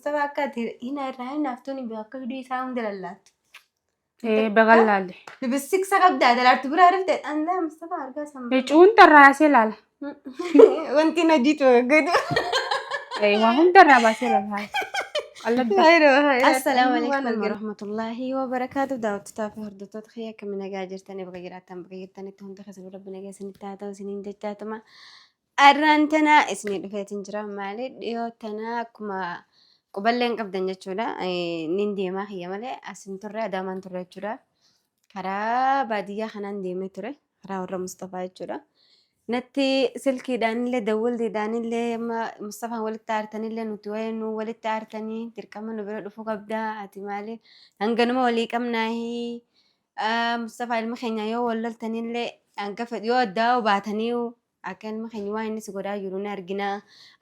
مصطفى كاتير هنا راين نفتوني بيأكلوا ساوند دلالات بغلالي لبسك سقب ده دلالت برا عرفت أنا لا مصطفى أرجع سامبر يجون ترى لال وانتي نجيت وقد ايوه هم ترى لال السلام عليكم ورحمة الله وبركاته داوت تافه هردوتات خيا كمنا جاجرتني بغيراتن بغيرتني تهون تخسر ربنا جاسين التاتا وسنين دجاتا ما أرانتنا اسمي دفيتن جرا مالي ديوتنا كما قبلين قبضن جتشودا نين ما هي مالي أسن ترى دامان ترى جتشودا كرا بادية خنان ديمي ترى كرا ورا مصطفى جتشودا نتي سلكي دانيلي دولدي دانيلي ما مصطفى ولد تعرتني نوتي وينو ولد تعرتني تركما نبرا دفو قبدا اتمالي هنغنما ولي كمنا هي مصطفى المخينا يو وللتني اللي انقفت يو داو باتنيو akan makanya waa inni si godaa jiru ni argina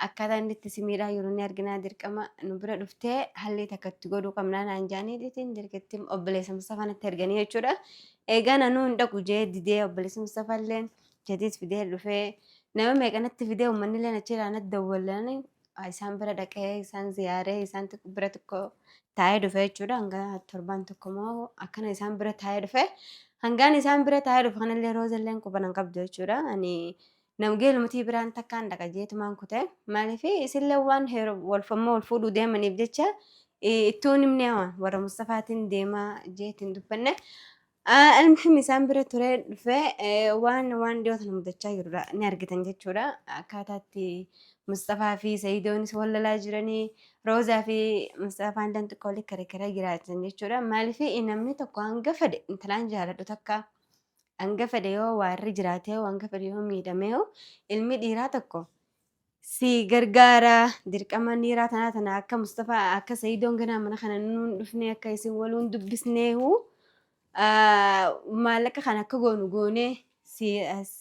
akkaataa inni itti simiidhaa jiru ni argina dirqama nu bira dhuftee halli takkatti godhuu qabnaa naan jaanii dhiitiin dirqatti obboleessa Mustafaa natti arganii jechuudha. Egaa nanuu hin dhaqu jee didee obboleessi Mustafaa illeen jadiis fidee dhufee nama meeqanatti fidee uummanni illee achiirraa natti dawwalanii isaan bira dhaqee isaan ziyaaree isaan bira tokko taa'ee dhufee jechuudha. Hanga torbaan tokko moo akkana isaan bira taa'ee dhufee hangaan isaan bira taa'ee dhufe kanallee roozalleen quban hin qabdu jechuudha. Ani namgeel mutii biraan takkaan dhaqa jeetumaan kutee maaliif isillee waan walfammoo wal fuudhuu deemaniif jecha ittoon himne warra Mustafaatiin deemaa jeetiin dubbanne. Almuhim isaan bira turee dhufee waan dhiyoota mudachaa jirudha ni argitan jechuudha. Akkaataatti Mustafaa fi Sayyidoonis wallalaa jiranii Roozaa fi Mustafaan dan xiqqoo walitti karakiraa jiraatan jechuudha. Maaliif namni tokko hanga fedhe intalaan jaaladhu takka hanga fedhe yoo waarri jiraatee hanga fedhe yoo miidhamee ilmi dhiiraa tokko si gargaara dirqama dhiiraa tana akka Mustafaa akka Sayyidoon ganaa mana kana nuun dhufnee akka isin waluun dubbisneehu maallaqa kana akka goonu goonee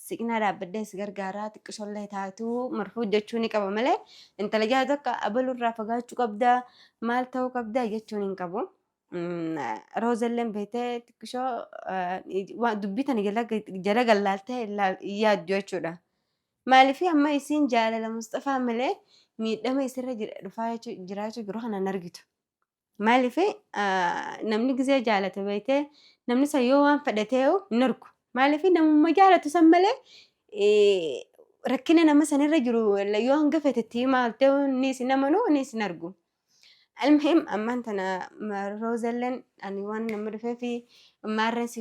siqnaa dhaabbadhee si gargaaraa xiqqishollee taatu marfuu jechuu ni qaba malee intala jaatu akka abalurraa fagaachuu qabdaa maal ta'uu qabdaa jechuun hin qabu. Roozalleen beetee xiqqishoo dubbii tana jala gallaaltee yaaddu jechuudha. Maaliif amma isiin jaalala Mustafaa malee miidhama isirra dhufaa jiraachuu jiru kana hin argitu. Maaliif namni gisee jaalate beetee namni san yoo waan fedhatee hin argu. Maaliif namummaa jaalatu san malee rakkina nama sanirra jiru yoo hanga fetetti maaltee ni isin amanuu ni isin argu. المهم أما أنت أنا روزلن أنا وان نمر في مارس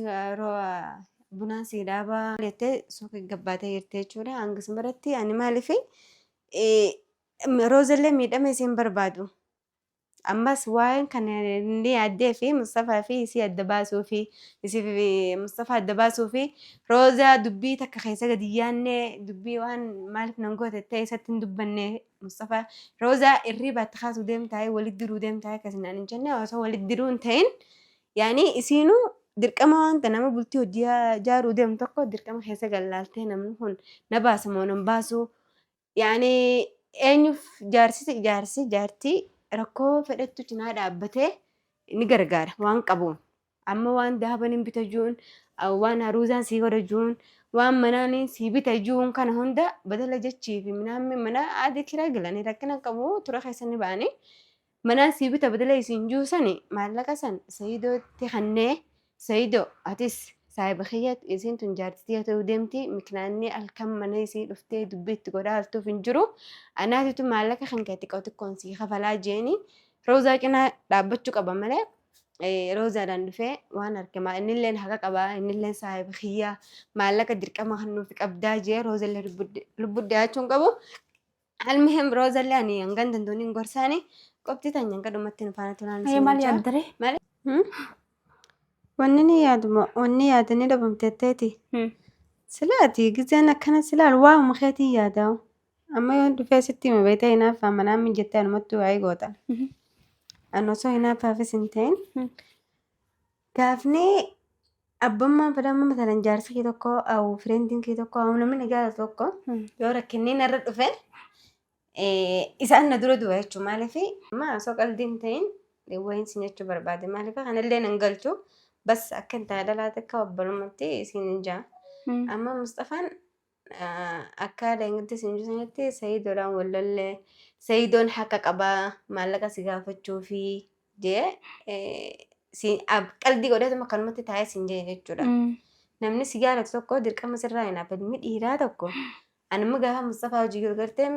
بناسي دابا لته سوق جباتة يرتجورا عنقس مرتي أنا مالي في روزلن ميدا مسين بربادو أما سواء كان اللي عدى في مصطفى في يسي الدباسو في يسي في مصطفى الدباسو في روزا دبي تك خيسة ديانة دبي وان مالك نقول تتاي دبنة مصطفى روزا الريبة تخاص وديم تاي ولد درو ديم تاي كسنان الجنة وسو ولد درون تاين يعني يسينو دركما أنت نما بلتي وديا جارو ديم تقو دركما خيسة قلالتين نمنهن نباس مونن باسو يعني أنيف جارسي جارتي rakkoo fedhattu cinaa dhaabbatee ni gargaara waan qabuun amma waan daaban hin bitajuun waan haruusaan sii godhajuun waan manaan sii bitajuun kana hunda badala jechii fi mana adii kiraa galanii rakkina qabu tura keessanii ba'anii manaan sii bita badala isiin juusani maallaqa san Sayyidootti kannee Sayyidoo atis saayiba kiyyat isiin tun jaartitii ta'uu deemti miknaanni halkan mana isii dhuftee dubbiitti godhaa haltuuf hin jiru anaatitu maallaqa kan kee xiqqoo xiqqoon sii kafalaa jeeni roozaa cinaa dhaabbachuu qaba malee roozaadhaan dhufee waan argamaa innilleen haqa qabaa innilleen saayiba kiyyaa maallaqa dirqama kan nuuf qabdaa jee roozallee lubbuu dhiyaachuun qabu almuhim roozallee ani hangan dandooniin gorsaanii qoptii tanyaan kadhumatti nufaana tunaan maal yaaddare wanni yaadanii dhabamteetteeti. Silaati gizeen akkana silaal waa mukeetii yaadaa'u. Amma yoo dhufee sitti hima beektaa hinaaffaa manaan mijattee anumatti waa'ee gootan. Ani osoo hinaaffaafis hin ta'in. Gaafni abbummaan fedhamma matalan jaarsa kee tokko awwu fireendiin kee tokko awwu namni jaalatu tokko yoo rakkinni narra dhufe isaan na dura du'a jechuudha maaliif amma osoo qalbii hin ta'in wayiinsi jechuu barbaade maaliif kanallee nan galchu. بس أكنت هذا لا تكبر متى سينجا أما مصطفى أكاد إنجلت سينجا سيد ولا ولا Sayidoon haqa qabaa maallaqa si gaafachuu fi jee qalbii godhatuma kanumatti taa'ee siin jee jechuudha. Namni si jaalatu tokko dirqama sirraa hin hafe ilmi dhiiraa tokko anuma gaafa Mustafaa hojii gurgurtee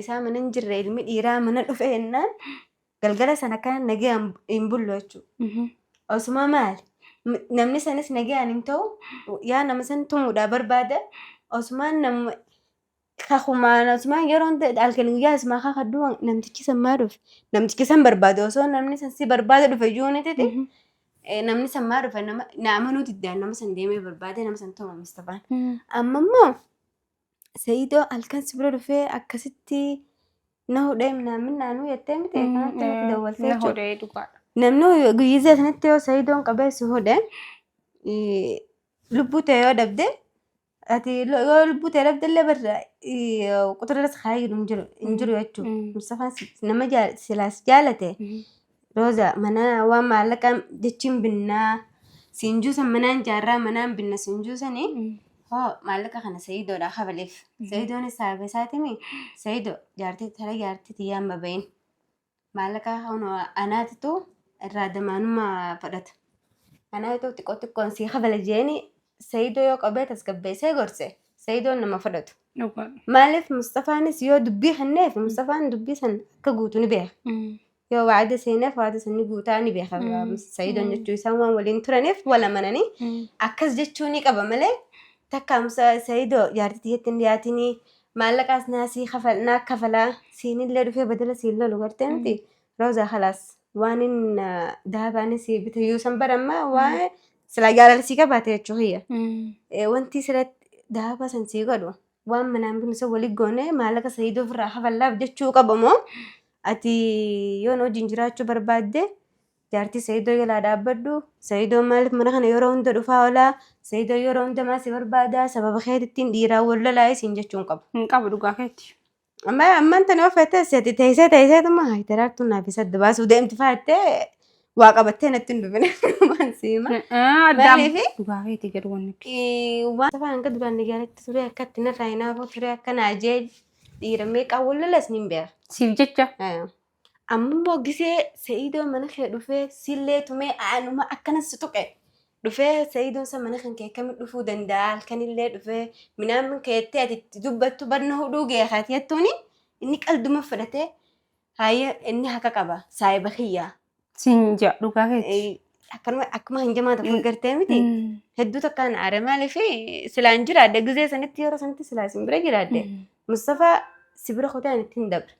isaa mana hin jirre ilmi dhiiraa mana dhufe jennaan galgala sana kana nagaan hin bullu jechuudha. Osuma maali namni sanis nagaan hin ta'u yaa nama san tumuudhaa barbaada osumaan nama kakumaan osumaan yeroo halkan guyyaa isumaa kakaduu namtichi san maa dhufe namtichi san barbaade osoo namni san si barbaade dhufe iyyuu ni titi namni san maa dhufe na amanuuti iddaan nama san deemee barbaade nama san tuma Mustafaan. Amma immoo Sayidoo halkan si bira dhufee akkasitti na hudhee naannoo jettee miti kanatti dawwaltee jechuudha. Namni guyyizee sanatti yoo Sayidoon qabee si hudhee lubbuu ta'e yoo dhabde ati yoo lubbuu ta'e dhabdellee barra quxuras kaayee hin jiru jechuudha. Mustafaan nama silaas jaalate Rooza mana waan maallaqa jechiin binnaa siinjuu san manaan jaarraa manaan binna siinjuu sanii hoo maallaqa kana Sayidoodhaa kabaleef. Sayidoon saaba isaatimi Sayidoo jaartii tala jaartii tiyyaan babayin maallaqa anaatitu irraa damaanummaa fudhata. Anaatitu xiqqoon sii kabala jeeni Sayidoo yoo qabee tasgabbeessee gorse Sayidoon nama fudhatu. Maaliif Mustafaanis yoo dubbii hanneef Mustafaan dubbii san akka guutu ni beeka. Yoo waada seeneef waada sanni guutaa ni beeka. Sayidoon jechuu isaan waan waliin turaniif wala mananii akkas jechuu ni qaba malee takka Sayidoo jaartii tiyyatti hin dhiyaatinii maallaqaas naa kafalaa siinillee dhufee badala siin lolu gartee miti Roozaa khalaas waan inni daabaanis bitayyuu san barammaa waan silaa jaalalsii qabaate jechuu hiyya. Wanti sirratti daabaa san sii godhu waan manaan bineensa walii goone maallaqa Sayidoo ofirraa kafallaaf jechuu qabamoo ati yoon hojiin jiraachuu barbaadde jaartii Sayidoo jalaa dhaabbadhu Sayidoo maaliif mana kana yeroo hunda dhufaa oolaa Sayidoo yeroo hunda maasii barbaadaa sababa keetittiin dhiiraa wal lolaa isiin jechuun qabu. Hin qabu dhugaa keetti. Ammaan tana yoo feete seeti teesseetuma hitaraartuu naaf isa adda baasuu deemti faattee waa qabattee natti hin dhufine waan siima. Dhugaa keetti jedhu wanni. Waan safaan hanga duraan ijaarratti ture akka itti narraa hinaafuu ture akka naajee dhiira meeqaa wal lolas ni beera. Siif jecha. Amma immoo gisee Sayidoo mana kee dhufee sillee tumee aanuma akkanas tuqe dhufee Sayidoon san mana kan kee akkamitti dhufuu danda'a halkanillee dhufee midhaan keettee ati itti dubbattu barna hudhuu geekaati jettuuni inni qalduma fudhatee haayya inni haka qaba saayiba kiyyaa. Sinja dhugaa keetti. Akkuma hanjamaa tokko gartee miti hedduu takkaan aare maaliif silaan jiraadde gisee sanitti yeroo sanitti silaa sin bira jiraadde Mustafaa si bira kutaan ittiin dabre.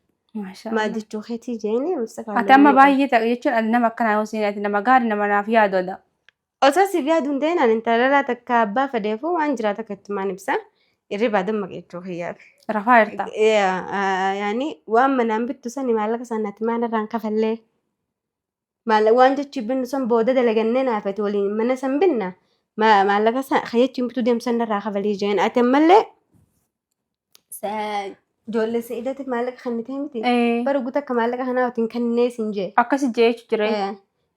Maal jechuu keetii jeeni Mustafaa. Ati amma baay'ee ta'a jechuun nama akkanaa yoo seenaati nama gaarii nama naaf yaadudha. Osoo siif yaaduun ta'inaan intalalaa takka abbaa fadeefuu waan jiraata kattumaan ibsa irri baadan maqeechuu hiyyaaf. Rafaa irta. Yaani waan manaan bittu sani maallaqa sanatti maalirraan kafallee waan jechi binnu san booda dalagannee naafate waliin mana san binna maallaqa san kayyachiin bituu deemsan irraa kafalee jeen ati ammallee ijoollee Sayidaatiif maallaqa kannitee miti bara guutuu akka maallaqa kanaa waliin kannee sin jee. Akkasi jee jira.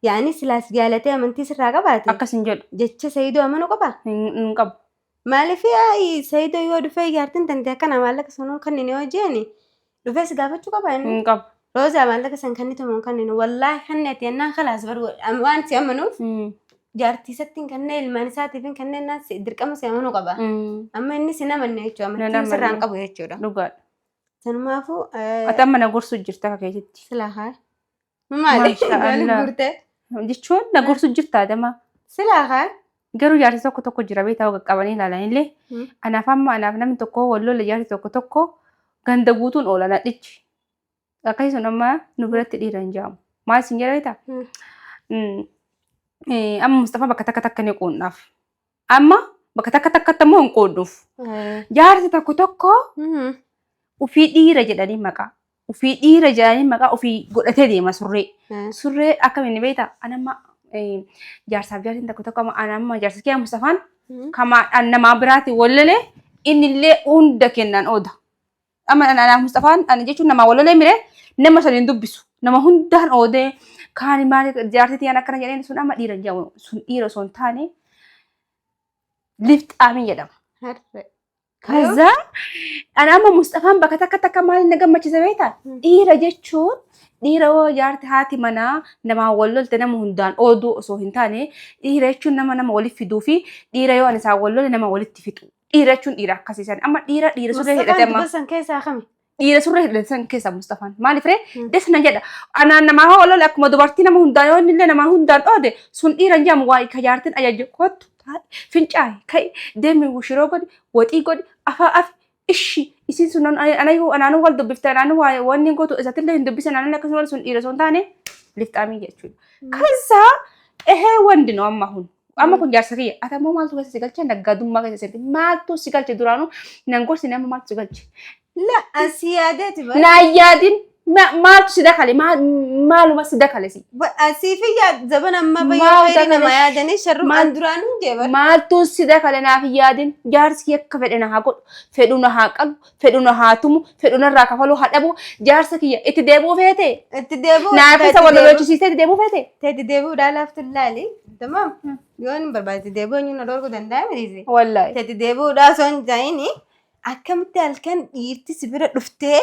Yaani silaas jaalatee amantii sirraa qabaate. Akkasin jedhu. Jecha Sayidoo amanuu qaba. Hin qabu. Maaliif Sayidoo yoo dhufee jaartiin tante akkana maallaqa sanuu kanneen yoo jeeni dhufee si gaafachuu qaba inni. Hin qabu. Roozaa maallaqa san kannitamu kanneen wallaahi kanneeti yennaan khalaas baru waan si amanuuf jaartii isattiin kanneen ilmaan isaatiif kanneen naas dirqama si amanuu qaba. Amma inni si namanne jechuudha amantii sirraan qabu jechuudha. Dhugaadha. Sanumaafuu. Ati amma na gorsuu jirta akka keessatti. Silaa haa. Maali? Maali gurtee? Jechuun na gorsuu jirta adama. Silaa haa. Garuu jaartii tokko jira beektaa qaqqabanii ilaalan illee anaaf namni tokko wallola jaartii tokko ganda guutuun oola nadhichi. Akkasumas amma nu biratti dhiira hin jaamu. Maal isin jedha beektaa? Amma Mustafaa bakka takka ni qoodnaaf. Amma bakka takka immoo hin qoodnuuf. Jaartii tokko ufii dhiira jedhanii maqaa. Ufii dhiira jedhanii maqaa ufii godhatee deema surree. Surree akkamiin beektaa? Anamma jaarsaaf jaartiin tokko anamma jaarsa kee Mustafaan kama namaa biraati wallalee innillee hunda kennan ooda. Amma anaaf Mustafaan ani jechuun namaa wallalee miree nama saniin dubbisu. Nama hundaan oodee kaani maali jaartii akkana jedheen sun amma dhiira jedhamu sun dhiira osoo hin taane lifxaamii jedhama. Kaza ana amma Mustafaan bakka takka maal na gammachiisa beektaa? Dhiira jechuun dhiira yoo jaarti haati manaa nama wal lolte nama hundaan ooduu osoo hin taane dhiira jechuun nama walitti fiduu fi dhiira yoo ani isaan wal lolle nama walitti fixu. Dhiira jechuun dhiira akkasiisan amma dhiira surree hidhate amma. Mustafaan keessaa kami? Dhiira surree hidhatan keessa Mustafaan maaliif ree? Desna jedha anaan nama haa wal lolle akkuma dubartii nama hundaan yoo inni illee nama hundaan oode sun dhiira hin jedhamu waa ka jaartiin ajajje kottu. Fincaa'e kai deemi shiroo godhi waxii godhi afaa ishi isin sun anaanuu wal dubbifte anaanuu wanni gootu isatillee hin dubbisan anaanuu akkasuma sun dhiira sun taane lifxaamii jechuudha. Kaza wandi no amma kun jaarsa kiyya atammoo maaltu keessa si galche naggaadummaa keessa sirti maaltu si galche duraanuu nan gorsi nama maaltu si galche. La asii yaadeeti bara. Naa yaadin maaltu si dakale maaluma si dakale si. Asii fi zaban amma bayyoo heeri nama yaadanii sharru an duraanuu jeeba. Maaltu si dakale naaf yaadin jaarsi akka fedhe na haa godhu fedhu na haa qalu fedhu na haa tumu fedhu narraa kafaluu haa dhabu jaarsa kiyya itti deebuu feete. Itti deebuu. Naaf isa wal lolchisiisee itti deebuu feete. Itti deebuu dhaalaaf tullaali. Tamam. Yoo hin barbaade itti deebuu eenyuun dhorku danda'a miriisi. Wallahi. Itti deebuu dhaasoo hin jaayini akkamitti halkan dhiirti si bira dhuftee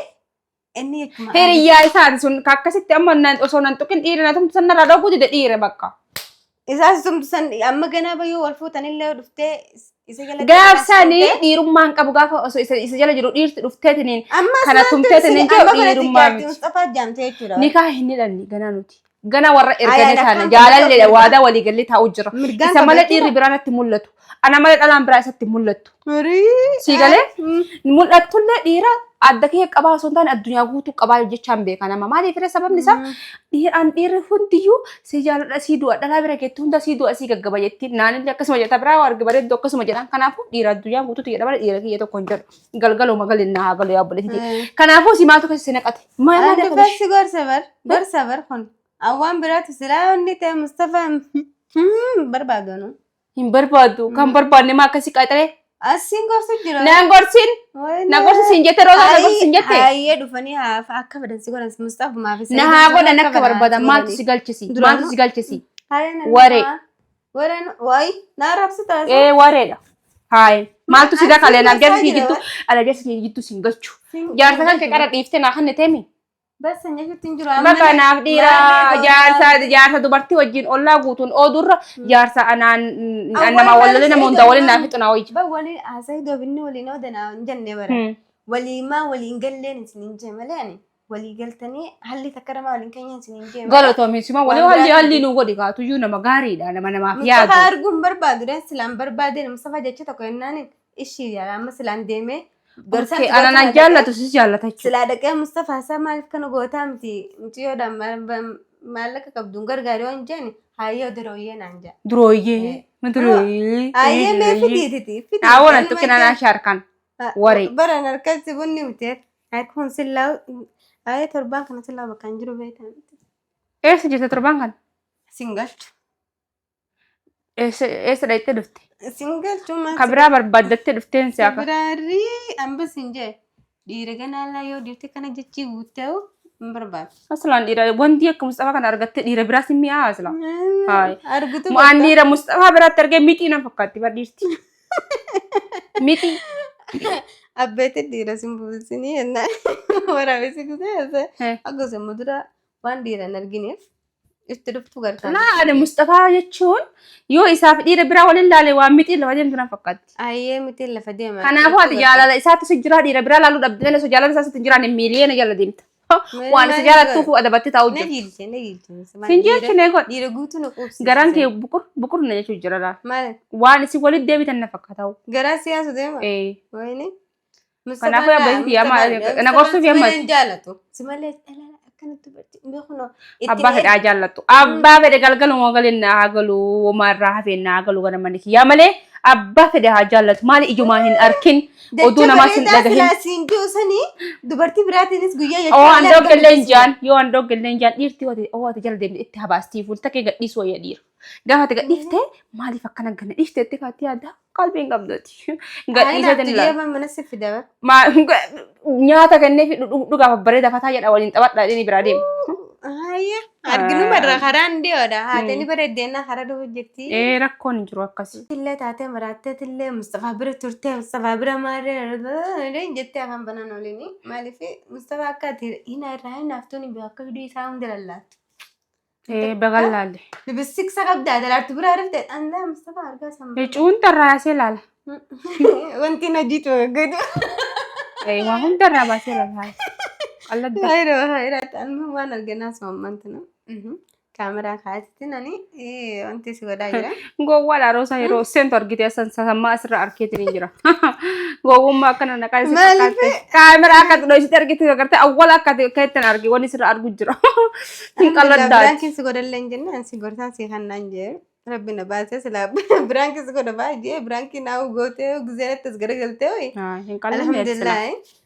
inni akkuma. Hiriyyaa isaati sun akkasitti amma osoo nan tuqin dhiira na tumtu sanarraa dhoobu dide dhiire bakka. Isaas tumtu san amma ganaa bayyoo wal fuutanillee dhuftee isa jala. Gaafsanii dhiirummaan qabu gaafa osoo isa jala jiru dhiirti dhufteetiniin kana tumteetiniin jiru dhiirummaa miti. Mustafaa jaamtee jechuudha. Nikaa hin hidhanni ganaa nuti. Gana warra erganii sana jaalallee waadaa walii gallee taa'u jira. Isa malee dhiirri biraan itti mul'atu. Ana malee dhalaan biraa isatti mul'atu. Sii galee mul'attullee dhiira adda kee qabaa osoo hin taane addunyaa guutuu qabaa jechaan beekan amma maaliif sababni isaa dhiirri hundiyyuu si jaaladha sii du'a dhalaa bira geettu hunda sii du'a sii gaggaba jetti naanillee akkasuma jetta biraa argi bareeddu akkasuma jedhan kanaafuu dhiira addunyaa guutuutti jedha bara dhiira kiyya tokko hin jedhu galgaluma galinna haa galu yaabboleeti kanaafuu si maaltu keessa si naqate. Addubarsi gorsa bar kun awwaan biraatu silaa onni ta'e Mustafaan barbaadanu. Hin barbaadu kan barbaadne maa akkasii qaxaree. Asin gorsu jira. Naan gorsin. Na gorsin jette roota na gorsin jette. Hayyee dhufanii akka badan si godhan Mustafa maafisa. Na haa godhan akka barbaadan maaltu si galchisi. Maaltu si galchisi. Waree. Wareen wayi naa rabsi taasisa. Wareedha. Haay maaltu si dakale na jarsi jittu ala jarsi jittu sin galchu. Jaarsa kan kee qara dhiifte naa kanne teemi. Bas nyaachuutti hin jiru. Bakka naaf dhiira jaarsa dubartii wajjin ollaa guutuun oodurra jaarsa anaan nama wallolee nama hundaa waliin naaf fixu naa wayyi. Waliin haasa'ii doobinni waliin oodanaa hin jenne bara. Waliimaa waliin galleen isin hin jee malee ani walii galtanii halli takka namaa waliin keenya isin hin jee. Galatoomi sima walii halli nu godhi kaatuyyuu nama gaariidha nama namaaf yaadu. Mustafa arguun barbaadu dha silaan barbaadeen Mustafa jecha tokko yennaan ishii yaala amma silaan deemee. Ana nan jaallatu sis jaallata jechuudha. Silaa dhaqee Mustafa isaa maaliif kana gootaa miti yoodhaan maallaqa qabduun gargaaree waan jeeni hayyoo durooyyee naan jaa. Durooyyee. Durooyyee. Hayyee mee fidiititi. Haawwan an tukkina naa shaarkan. Waree. Baran harkatti bunni miteet. Kun sillaa hayyee torbaan kana sillaa bakka hin jiru beekan. Eessa jirte torbaan kana? Singalchu. Eessa dhayxee dhufte? Singalchu maal? Kabiraa barbaaddattee dhufteen si akka. Kabiraarii ambas hin jee. Dhiira ganaalaa yoo dhiirti kana jechii guuteewu hin barbaadu. Aslaan dhiira wanti akka Mustafa kana argattee dhiira biraas hin mi'aa asla. Haay. Argutu. Mu'aan dhiira Mustafa biraatti argee mixii nan fakkaatti badhiirti. Mixii. Abbeetti dhiira simbuusinii yennaan waraabessi gusee akkasuma mudura waan dhiira hin argineef. Itti dhuftu gargaara. Naa Mustafa jechuun yoo isaaf dhiira biraa waliin laale waan mixii lafa deemtu nan fakkaatti. Ayyee mixii lafa deema. Kanaafuu ati jaalala isaatti si jira dhiira biraa laaluu dhabdee osoo jaalala isaa sitti jiraan miiliyoona jala deemta. Waan isa jaalattuuf adabattee taa'u jira. Na jiilchee. Sinjeelchine godhe. Dhiira guutuu na quubsise. Garaan kee buqur na jechuun jira laal. Maali? Waan isin walitti deebitan na fakkaataa'u. Garaa siyaasu deema. Wayini. Kanaafuu yaabbatii yaamaa na gorsuuf yaamaa. Simalee jaalatu. Simalee akkanatti barti beekno. Abbaa fedhaa jaallattu. Abbaa fedhe galgaluma waliin naa galu womarraa hafeen naa galu gara maniki. Yaa malee abbaa fedhe haa jaallatu. Maali ijumaa hin arkin oduu namaa sin dhagahin. Silaasiin duusanii dubartii biraatiinis guyyaa jechuudha. Oo andoo galleen jaan yoo andoo galleen jaan dhiirti ati jala deemte itti habaastii fuulta kee gadhiisuu wayya dhiira. Gaafa ati gadhiiftee maaliif akkana ganna dhiiftee itti kaatti yaadda qalbiin qabdati. Gadhiisee tan ilaala. Mana si fidaba. Nyaata kennee fi dhugaaf bareeda fataa jedha waliin taphadhaa inni biraa deemu. Hayya arginu barra karaan dhiyoodha haatani bareeddeenna kara dhufu jirti. Rakkoon hin jiru akkas. Illee taatee maraatteetillee Mustafaa bira turtee Mustafaa bira maarree jettee afaan banaan oolini maaliif Mustafaa akka ati hina irraa hin haftuun akka hiduu isaa hundi lallaattu. Bagallaalle. Libistiksa qabdaa dalaartu bira arfte dhandhaa Mustafaa argaa sama. Cuun tarraasee laala. Wanti najiitu gadu. Waa hundarraa baasee laala. Qalladda. Hayra ta'an waan arganaas mammantu no. Kaameraa kaasatti nani wanti si godhaa jira. Gowwaadha roosa yeroo seentu argite sammaa asirra arkeetiin hin jira. Gowwummaa akkana naqaa isa fakkaate. Kaameraa akka xidhoositti argite agartee awwaala akka ittiin argi wanni sirra argu jira. Hin qalladdaa. Biraankiin si godhallee hin jenne si gorsaa si kannaan jee. Rabbi na baasee silaa biraankiin si godha baay'ee biraankiin naawuu gootee gizeerattis garagaltee ho'i. Hin qalladdaa. Alhamdulillah.